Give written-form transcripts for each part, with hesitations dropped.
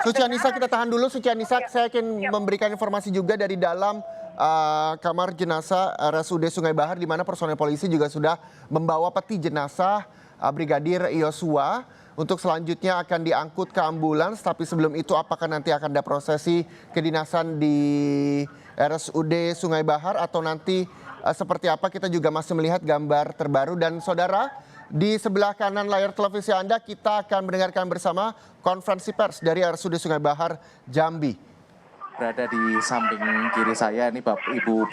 Suci Anissa, kita tahan dulu. Suci Anissa, saya ingin memberikan informasi juga dari dalam kamar jenazah RSUD Sungai Bahar, di mana personel polisi juga sudah membawa peti jenazah Brigadir Yosua untuk selanjutnya akan diangkut ke ambulans. Tapi sebelum itu, apakah nanti akan ada prosesi kedinasan di RSUD Sungai Bahar atau nanti seperti apa, kita juga masih melihat gambar terbaru. Dan saudara, di sebelah kanan layar televisi Anda, kita akan mendengarkan bersama konferensi pers dari RSUD Sungai Bahar, Jambi. Berada di samping kiri saya ini Ibu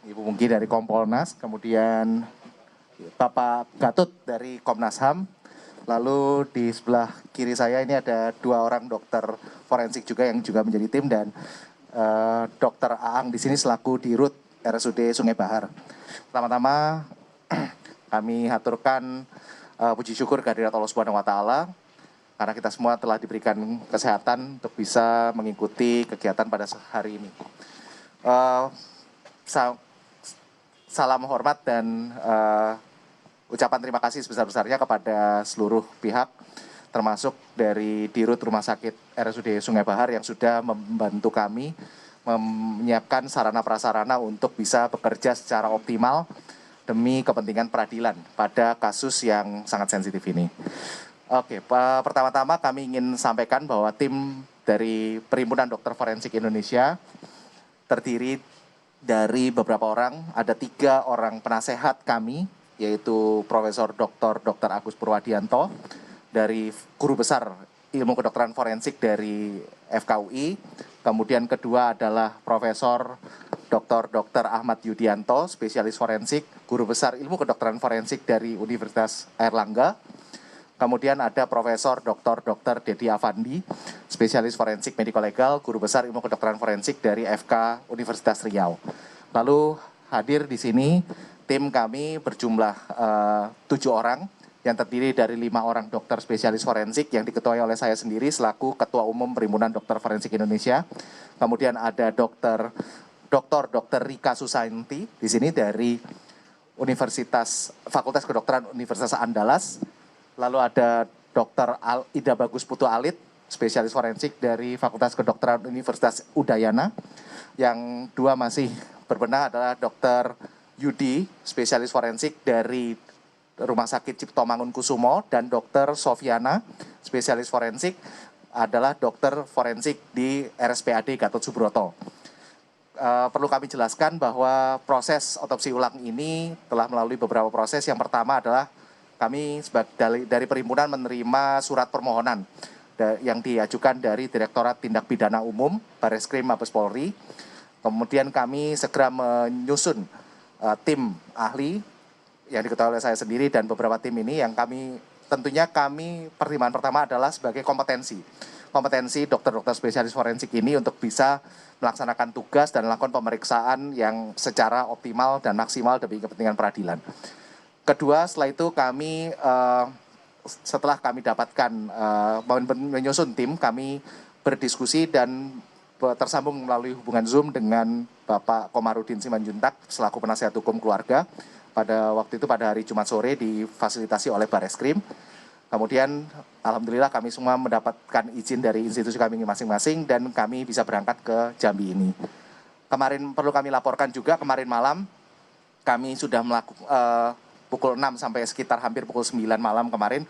Pungki dari Kompolnas, kemudian Bapak Gatot dari Komnas HAM. Lalu di sebelah kiri saya ini ada 2 orang dokter forensik juga yang juga menjadi tim, dan Dokter Aang di sini selaku Dirut RSUD Sungai Bahar. Pertama-tama kami haturkan puji syukur kehadirat Allah Subhanahu wa Ta'ala, karena kita semua telah diberikan kesehatan untuk bisa mengikuti kegiatan pada hari ini. Salam hormat dan ucapan terima kasih sebesar-besarnya kepada seluruh pihak, termasuk dari Dirut Rumah Sakit RSUD Sungai Bahar yang sudah membantu kami menyiapkan sarana prasarana untuk bisa bekerja secara optimal demi kepentingan peradilan pada kasus yang sangat sensitif ini. Oke, pertama-tama kami ingin sampaikan bahwa tim dari Perhimpunan Dokter Forensik Indonesia terdiri dari beberapa orang, ada 3 orang penasehat kami, yaitu Profesor Dr. Agus Purwadianto dari Guru Besar Ilmu Kedokteran Forensik dari FKUI, kemudian kedua adalah Profesor Dr. Ahmad Yudianto, spesialis forensik, Guru Besar Ilmu Kedokteran Forensik dari Universitas Airlangga. Kemudian ada Profesor Dr. Dedi Afandi, spesialis forensik mediko legal, Guru Besar Ilmu Kedokteran Forensik dari FK Universitas Riau. Lalu hadir di sini tim kami berjumlah 7 orang, yang terdiri dari 5 orang dokter spesialis forensik yang diketuai oleh saya sendiri selaku Ketua Umum Perhimpunan Dokter Forensik Indonesia. Kemudian ada Dr. Rika Susanti di sini dari Fakultas Kedokteran Universitas Andalas. Lalu ada Dr. Ida Bagus Putu Alit, spesialis forensik dari Fakultas Kedokteran Universitas Udayana. Yang 2 masih berbenah adalah Dr. Yudi, spesialis forensik dari Rumah Sakit Cipto Mangunkusumo, dan Dr. Sofiana, spesialis forensik adalah dokter forensik di RSPAD Gatot Subroto. Perlu kami jelaskan bahwa proses otopsi ulang ini telah melalui beberapa proses. Yang pertama adalah kami dari perhimpunan menerima surat permohonan yang diajukan dari Direktorat Tindak Pidana Umum Barreskrim Mabes Polri. Kemudian kami segera menyusun tim ahli yang diketahui oleh saya sendiri dan beberapa tim ini, yang tentunya pertimbangan pertama adalah sebagai kompetensi dokter-dokter spesialis forensik ini untuk bisa melaksanakan tugas dan melakukan pemeriksaan yang secara optimal dan maksimal demi kepentingan peradilan. Kedua, setelah itu setelah kami dapatkan menyusun tim, kami berdiskusi dan tersambung melalui hubungan Zoom dengan Bapak Komarudin Simanjuntak selaku penasihat hukum keluarga. Pada waktu itu pada hari Jumat sore difasilitasi oleh Barreskrim. Kemudian alhamdulillah kami semua mendapatkan izin dari institusi kami masing-masing dan kami bisa berangkat ke Jambi ini. Kemarin perlu kami laporkan juga, kemarin malam kami sudah pukul 6 sampai sekitar hampir pukul 9 malam kemarin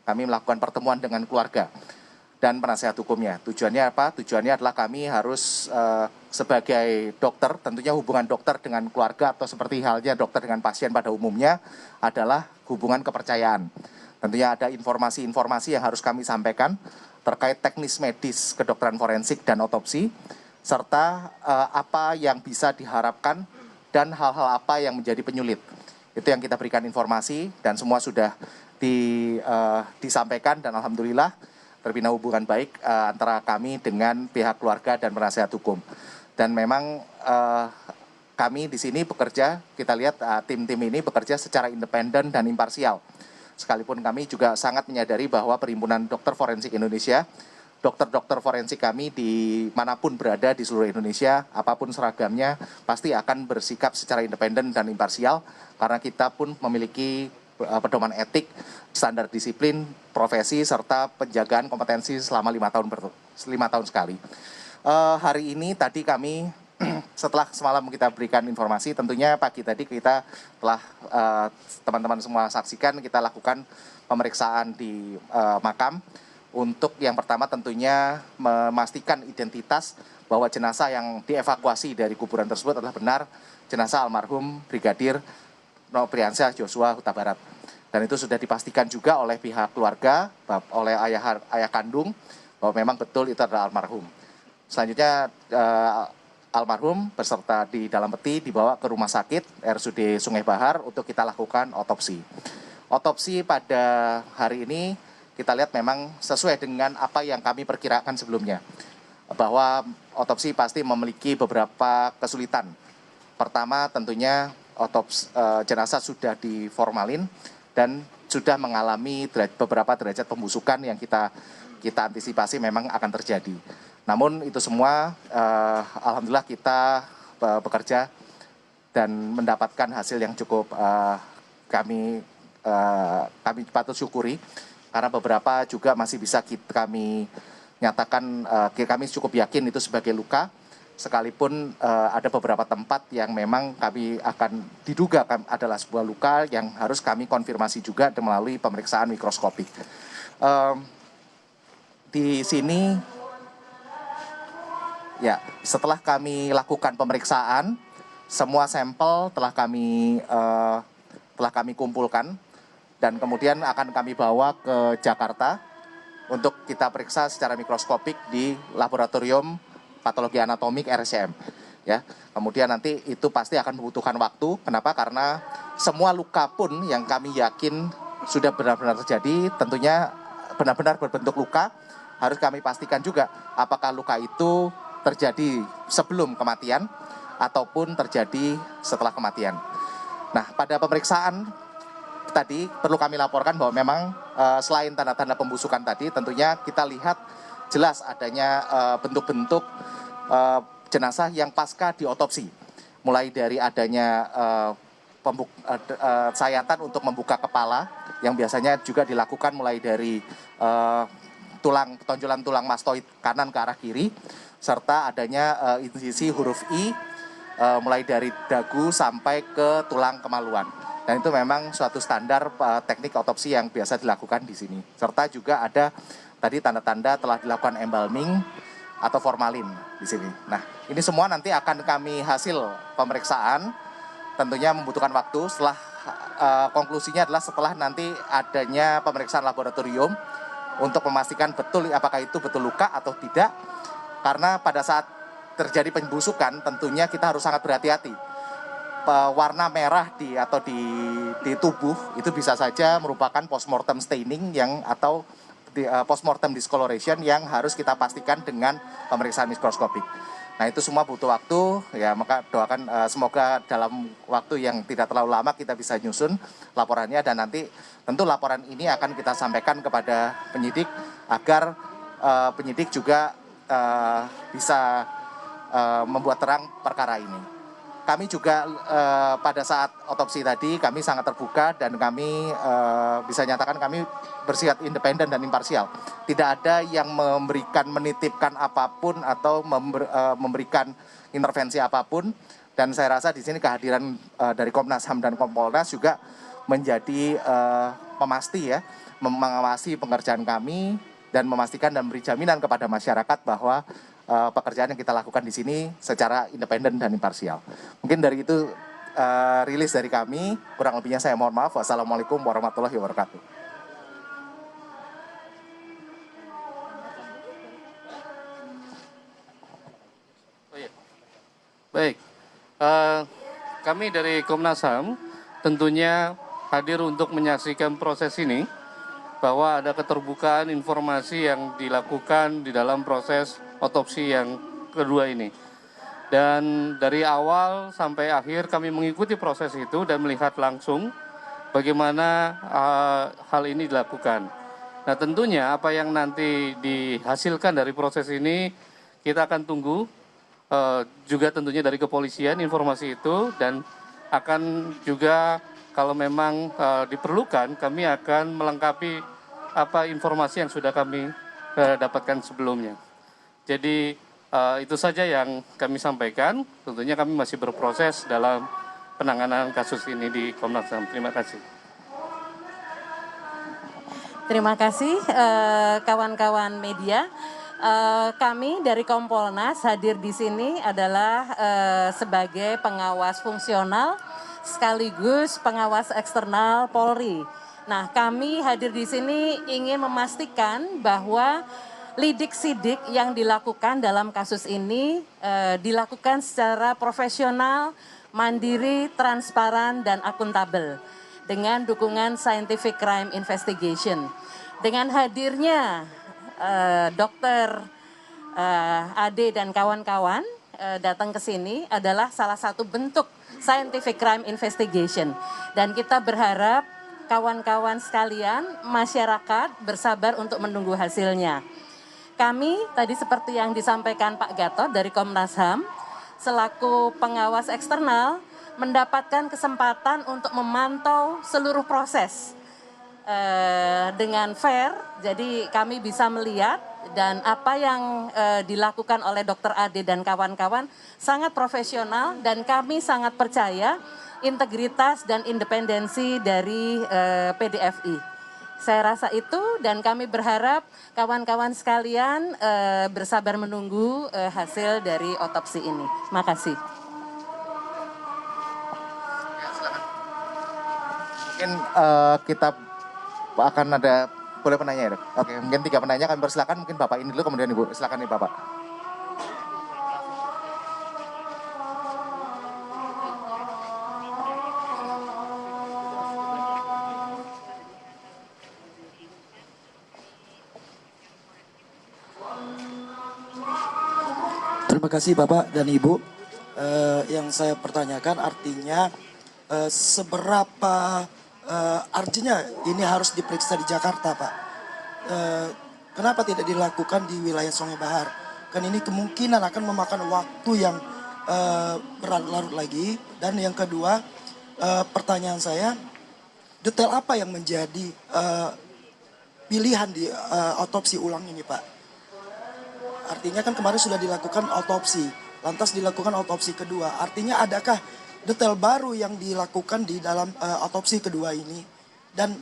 kami melakukan pertemuan dengan keluarga dan penasehat hukumnya. Tujuannya apa? Tujuannya adalah kami harus sebagai dokter, tentunya hubungan dokter dengan keluarga atau seperti halnya dokter dengan pasien pada umumnya adalah hubungan kepercayaan. Tentunya ada informasi-informasi yang harus kami sampaikan terkait teknis medis kedokteran forensik dan otopsi, serta apa yang bisa diharapkan dan hal-hal apa yang menjadi penyulit. Itu yang kita berikan informasi dan semua sudah disampaikan, dan alhamdulillah terbina hubungan baik antara kami dengan pihak keluarga dan penasihat hukum. Dan memang kami di sini bekerja, kita lihat tim-tim ini bekerja secara independen dan imparsial. Sekalipun kami juga sangat menyadari bahwa Perhimpunan Dokter Forensik Indonesia, dokter-dokter forensik kami dimanapun berada di seluruh Indonesia, apapun seragamnya, pasti akan bersikap secara independen dan imparsial, karena kita pun memiliki pedoman etik, standar disiplin, profesi, serta penjagaan kompetensi selama 5 tahun 5 tahun sekali. Hari ini tadi kami setelah semalam kita berikan informasi, tentunya pagi tadi kita telah teman-teman semua saksikan, kita lakukan pemeriksaan di makam. Untuk yang pertama tentunya memastikan identitas bahwa jenazah yang dievakuasi dari kuburan tersebut adalah benar jenazah almarhum Brigadir Nopriansyah Joshua Huta Barat. Dan itu sudah dipastikan juga oleh pihak keluarga, oleh ayah kandung, bahwa memang betul itu adalah almarhum. Selanjutnya almarhum beserta di dalam peti dibawa ke rumah sakit RSUD Sungai Bahar untuk kita lakukan otopsi. Otopsi pada hari ini kita lihat memang sesuai dengan apa yang kami perkirakan sebelumnya, bahwa otopsi pasti memiliki beberapa kesulitan. Pertama tentunya jenazah sudah diformalin dan sudah mengalami beberapa derajat pembusukan yang kita antisipasi memang akan terjadi. Namun itu semua alhamdulillah kita bekerja dan mendapatkan hasil yang cukup kami patut syukuri, karena beberapa juga masih bisa kami nyatakan, kami cukup yakin itu sebagai luka, sekalipun ada beberapa tempat yang memang kami akan diduga adalah sebuah luka yang harus kami konfirmasi juga melalui pemeriksaan mikroskopik. Di sini ya, setelah kami lakukan pemeriksaan, semua sampel telah kami kumpulkan dan kemudian akan kami bawa ke Jakarta untuk kita periksa secara mikroskopik di laboratorium patologi anatomik RSCM. Ya, kemudian nanti itu pasti akan membutuhkan waktu. Kenapa? Karena semua luka pun yang kami yakin sudah benar-benar terjadi, tentunya benar-benar berbentuk luka, harus kami pastikan juga apakah luka itu terjadi sebelum kematian ataupun terjadi setelah kematian. Nah, pada pemeriksaan tadi perlu kami laporkan bahwa memang selain tanda-tanda pembusukan tadi, tentunya kita lihat jelas adanya bentuk-bentuk jenazah yang pasca diotopsi. Mulai dari adanya sayatan untuk membuka kepala yang biasanya juga dilakukan mulai dari tonjolan tulang mastoid kanan ke arah kiri, serta adanya insisi huruf I mulai dari dagu sampai ke tulang kemaluan. Dan itu memang suatu standar teknik otopsi yang biasa dilakukan di sini. Serta juga ada tadi tanda-tanda telah dilakukan embalming atau formalin di sini. Nah, ini semua nanti akan kami hasil pemeriksaan, tentunya membutuhkan waktu. Setelah konklusinya adalah setelah nanti adanya pemeriksaan laboratorium untuk memastikan betul apakah itu betul luka atau tidak. Karena pada saat terjadi pembusukan tentunya kita harus sangat berhati-hati. Warna merah di tubuh itu bisa saja merupakan postmortem staining atau postmortem discoloration yang harus kita pastikan dengan pemeriksaan mikroskopik. Nah, itu semua butuh waktu, ya, maka doakan semoga dalam waktu yang tidak terlalu lama kita bisa nyusun laporannya, dan nanti tentu laporan ini akan kita sampaikan kepada penyidik agar penyidik juga bisa membuat terang perkara ini. Kami juga pada saat otopsi tadi kami sangat terbuka dan kami bisa nyatakan kami bersifat independen dan imparsial. Tidak ada yang menitipkan apapun atau memberikan intervensi apapun. Dan saya rasa di sini kehadiran dari Komnas HAM dan Kompolnas juga menjadi pemasti, ya, mengawasi pengerjaan kami dan memastikan dan memberi jaminan kepada masyarakat bahwa pekerjaan yang kita lakukan di sini secara independen dan imparsial. Mungkin dari itu rilis dari kami, kurang lebihnya saya mohon maaf. Wassalamualaikum warahmatullahi wabarakatuh. Baik, kami dari Komnas HAM tentunya hadir untuk menyaksikan proses ini, bahwa ada keterbukaan informasi yang dilakukan di dalam proses otopsi yang kedua ini. Dan dari awal sampai akhir kami mengikuti proses itu dan melihat langsung bagaimana hal ini dilakukan. Nah, tentunya apa yang nanti dihasilkan dari proses ini kita akan tunggu juga tentunya dari kepolisian informasi itu, dan akan juga kalau memang diperlukan kami akan melengkapi apa informasi yang sudah kami dapatkan sebelumnya. Jadi itu saja yang kami sampaikan. Tentunya kami masih berproses dalam penanganan kasus ini di Komnas HAM. Terima kasih. Terima kasih kawan-kawan media. Kami dari Kompolnas hadir di sini adalah sebagai pengawas fungsional sekaligus pengawas eksternal Polri. Nah, kami hadir di sini ingin memastikan bahwa lidik-sidik yang dilakukan dalam kasus ini dilakukan secara profesional, mandiri, transparan, dan akuntabel dengan dukungan Scientific Crime Investigation. Dengan hadirnya Dokter Ade dan kawan-kawan datang ke sini adalah salah satu bentuk Scientific Crime Investigation. Dan kita berharap kawan-kawan sekalian, masyarakat bersabar untuk menunggu hasilnya. Kami tadi seperti yang disampaikan Pak Gatot dari Komnas HAM, selaku pengawas eksternal mendapatkan kesempatan untuk memantau seluruh proses dengan fair. Jadi kami bisa melihat dan apa yang dilakukan oleh Dr. Ade dan kawan-kawan sangat profesional dan kami sangat percaya integritas dan independensi dari PDFI. Saya rasa itu dan kami berharap kawan-kawan sekalian bersabar menunggu hasil dari otopsi ini. Terima kasih. Mungkin kita akan ada, boleh penanya ya dok? Oke, mungkin 3 penanya kami persilakan, mungkin Bapak ini dulu kemudian Ibu, silakan nih Bapak. Terima kasih Bapak dan Ibu. Yang saya pertanyakan artinya seberapa artinya ini harus diperiksa di Jakarta Pak. Kenapa tidak dilakukan di wilayah Sungai Bahar? Kan ini kemungkinan akan memakan waktu yang berlarut-larut lagi. Dan yang kedua, pertanyaan saya, detail apa yang menjadi pilihan di otopsi ulang ini Pak? Artinya kan kemarin sudah dilakukan otopsi, lantas dilakukan otopsi kedua. Artinya adakah detail baru yang dilakukan di dalam otopsi kedua ini? Dan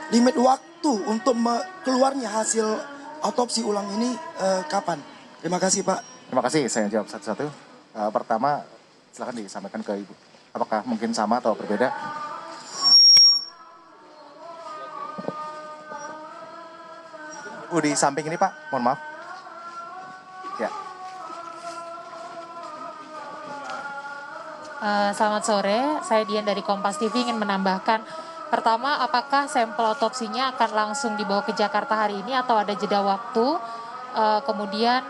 limit waktu untuk keluarnya hasil otopsi ulang ini kapan? Terima kasih Pak. Terima kasih, saya jawab satu-satu. Pertama, silakan disampaikan ke Ibu. Apakah mungkin sama atau berbeda? Di samping ini Pak, mohon maaf. Ya. Selamat sore, saya Dian dari Kompas TV ingin menambahkan. Pertama, apakah sampel otopsinya akan langsung dibawa ke Jakarta hari ini atau ada jeda waktu? Kemudian,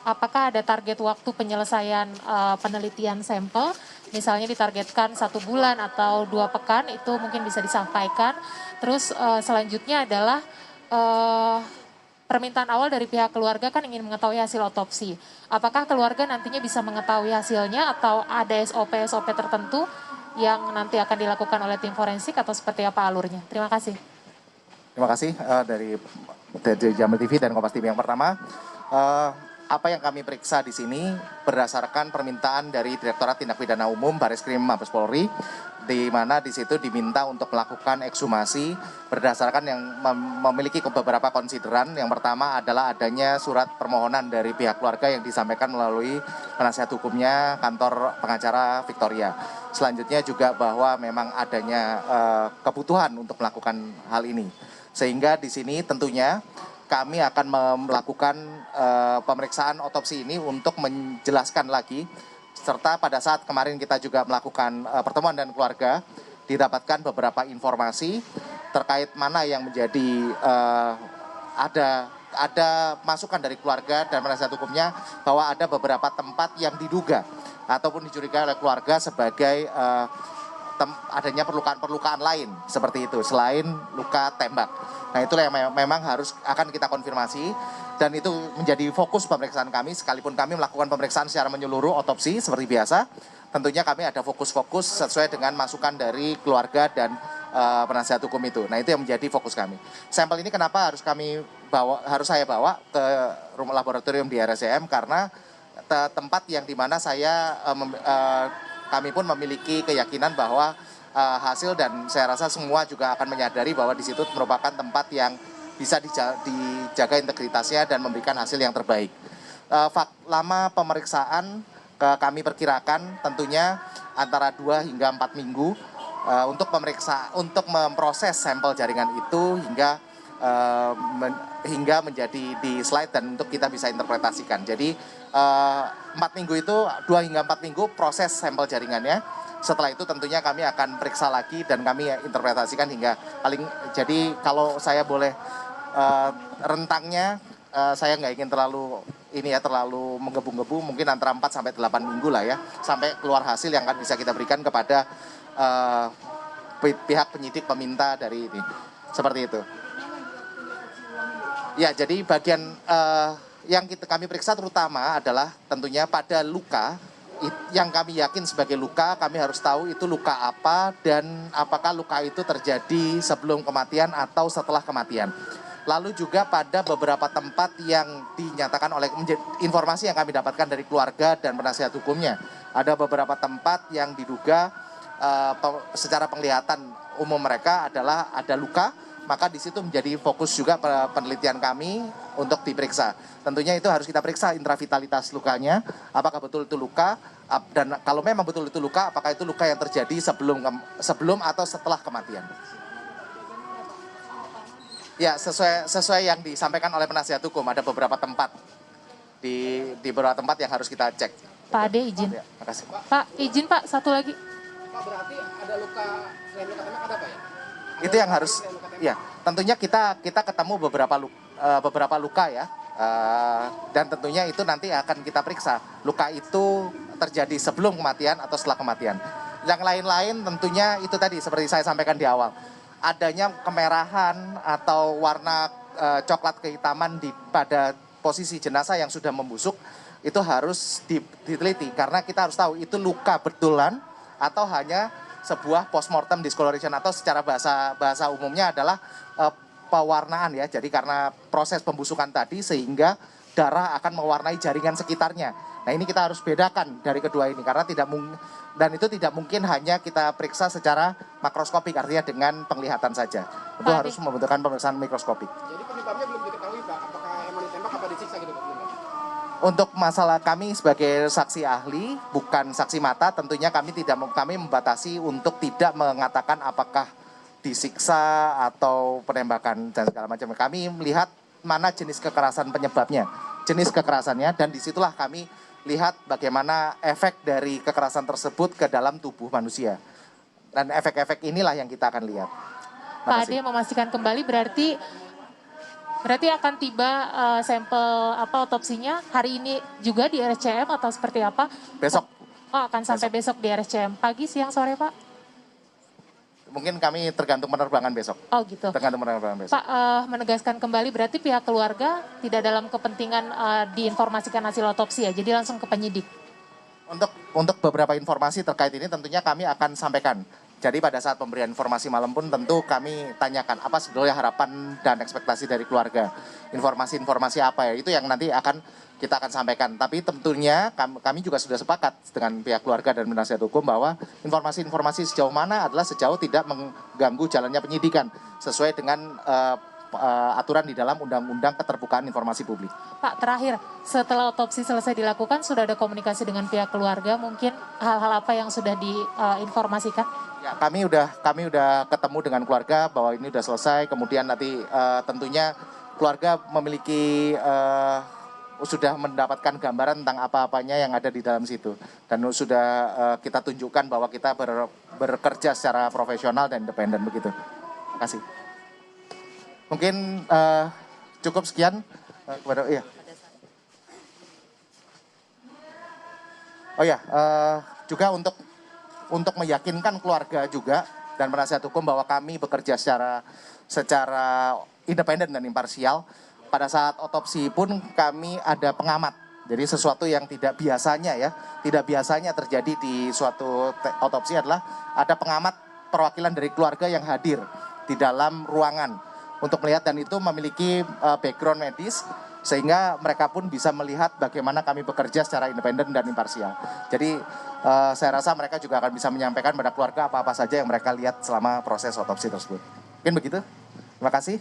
apakah ada target waktu penyelesaian penelitian sampel? Misalnya ditargetkan 1 bulan atau 2 pekan, itu mungkin bisa disampaikan. Terus selanjutnya adalah permintaan awal dari pihak keluarga kan ingin mengetahui hasil otopsi. Apakah keluarga nantinya bisa mengetahui hasilnya atau ada SOP-SOP tertentu yang nanti akan dilakukan oleh tim forensik atau seperti apa alurnya? Terima kasih. Terima kasih dari Jamil TV dan Kompas TV. Yang pertama, apa yang kami periksa di sini berdasarkan permintaan dari Direktorat Tindak Pidana Umum Bareskrim Mabes Polri, di mana di situ diminta untuk melakukan ekshumasi berdasarkan yang memiliki beberapa konsideran. Yang pertama adalah adanya surat permohonan dari pihak keluarga yang disampaikan melalui penasihat hukumnya kantor pengacara Victoria. Selanjutnya juga bahwa memang adanya kebutuhan untuk melakukan hal ini. Sehingga di sini tentunya kami akan melakukan pemeriksaan otopsi ini untuk menjelaskan lagi. Serta pada saat kemarin kita juga melakukan pertemuan dengan keluarga, didapatkan beberapa informasi terkait mana yang menjadi ada masukan dari keluarga dan penasihat hukumnya bahwa ada beberapa tempat yang diduga ataupun dicurigai oleh keluarga sebagai adanya perlukaan lain seperti itu selain luka tembak. Nah itulah yang memang akan kita konfirmasi dan itu menjadi fokus pemeriksaan kami. Sekalipun kami melakukan pemeriksaan secara menyeluruh otopsi seperti biasa, tentunya kami ada fokus-fokus sesuai dengan masukan dari keluarga dan penasihat hukum itu. Nah, itu yang menjadi fokus kami. Sampel ini kenapa harus saya bawa ke rumah laboratorium di RSCM karena tempat yang dimana kami pun memiliki keyakinan bahwa hasil, dan saya rasa semua juga akan menyadari bahwa di situ merupakan tempat yang bisa dijaga integritasnya dan memberikan hasil yang terbaik. Lama pemeriksaan kami perkirakan tentunya antara 2 hingga 4 minggu untuk memproses sampel jaringan itu hingga menjadi di slide dan untuk kita bisa interpretasikan. Jadi 4 minggu itu 2 hingga 4 minggu proses sampel jaringannya. Setelah itu tentunya kami akan periksa lagi dan kami interpretasikan hingga jadi kalau saya boleh rentangnya saya nggak ingin terlalu menggebu-gebu, mungkin antara 4 sampai 8 minggu lah ya, sampai keluar hasil yang akan bisa kita berikan kepada pihak penyidik peminta dari ini. Seperti itu. Ya, jadi bagian yang kami periksa terutama adalah tentunya pada luka yang kami yakin sebagai luka. Kami harus tahu itu luka apa dan apakah luka itu terjadi sebelum kematian atau setelah kematian. Lalu juga pada beberapa tempat yang dinyatakan oleh informasi yang kami dapatkan dari keluarga dan penasihat hukumnya. Ada beberapa tempat yang diduga secara penglihatan umum mereka adalah ada luka, maka di situ menjadi fokus juga penelitian kami untuk diperiksa. Tentunya itu harus kita periksa intravitalitas lukanya, apakah betul itu luka, dan kalau memang betul itu luka, apakah itu luka yang terjadi sebelum atau setelah kematian. Ya, sesuai yang disampaikan oleh penasihat hukum, ada beberapa tempat di beberapa tempat yang harus kita cek. Pak Ade izin. Ya, makasih. Pak izin Pak, satu lagi. Pak, berarti ada luka selain luka tembak ada apa ya? Itu yang harus, ya tentunya kita ketemu beberapa luka ya, dan tentunya itu nanti akan kita periksa luka itu terjadi sebelum kematian atau setelah kematian. Yang lain-lain tentunya itu tadi seperti saya sampaikan di awal, adanya kemerahan atau warna coklat kehitaman pada posisi jenazah yang sudah membusuk itu harus diteliti karena kita harus tahu itu luka betulan atau hanya sebuah postmortem discoloration atau secara bahasa umumnya adalah pewarnaan ya. Jadi karena proses pembusukan tadi sehingga darah akan mewarnai jaringan sekitarnya. Nah, ini kita harus bedakan dari kedua ini karena itu tidak mungkin hanya kita periksa secara makroskopik, artinya dengan penglihatan saja. Itu harus membutuhkan pemeriksaan mikroskopik. Jadi penyebabnya belum diketahui Pak, apakah emang ditembak apa disiksa gitu Pak? Untuk masalah kami sebagai saksi ahli, bukan saksi mata, tentunya kami membatasi untuk tidak mengatakan apakah disiksa atau penembakan dan segala macam. Kami melihat mana jenis kekerasan penyebabnya, jenis kekerasannya, dan disitulah kami lihat bagaimana efek dari kekerasan tersebut ke dalam tubuh manusia. Dan efek-efek inilah yang kita akan lihat. Pak Ade memastikan kembali berarti akan tiba sampel otopsinya hari ini juga di RSCM atau seperti apa? Besok. Oh, akan sampai besok di RSCM. Pagi, siang, sore, Pak? Mungkin kami tergantung penerbangan besok. Oh gitu. Tergantung penerbangan besok. Pak, menegaskan kembali berarti pihak keluarga tidak dalam kepentingan diinformasikan hasil otopsi ya, jadi langsung ke penyidik. Untuk beberapa informasi terkait ini tentunya kami akan sampaikan. Jadi pada saat pemberian informasi malam pun tentu kami tanyakan apa sebetulnya harapan dan ekspektasi dari keluarga. Informasi-informasi apa ya, itu yang nanti kita akan sampaikan. Tapi tentunya kami juga sudah sepakat dengan pihak keluarga dan penasihat hukum bahwa informasi-informasi sejauh mana adalah sejauh tidak mengganggu jalannya penyidikan sesuai dengan aturan di dalam Undang-Undang Keterbukaan Informasi Publik. Pak, terakhir, setelah otopsi selesai dilakukan, sudah ada komunikasi dengan pihak keluarga, mungkin hal-hal apa yang sudah diinformasikan? Ya, kami udah ketemu dengan keluarga bahwa ini udah selesai. Kemudian nanti tentunya keluarga memiliki sudah mendapatkan gambaran tentang apa-apanya yang ada di dalam situ, dan sudah kita tunjukkan bahwa kita bekerja secara profesional dan independen begitu. Terima kasih. Mungkin cukup sekian kepada iya. Oh ya, juga untuk meyakinkan keluarga juga dan penasihat hukum bahwa kami bekerja secara independen dan imparsial. Pada saat otopsi pun kami ada pengamat. Jadi sesuatu yang tidak biasanya terjadi di suatu otopsi adalah ada pengamat perwakilan dari keluarga yang hadir di dalam ruangan untuk melihat, dan itu memiliki background medis sehingga mereka pun bisa melihat bagaimana kami bekerja secara independen dan imparsial. Jadi saya rasa mereka juga akan bisa menyampaikan pada keluarga apa-apa saja yang mereka lihat selama proses otopsi tersebut. Mungkin begitu. Terima kasih.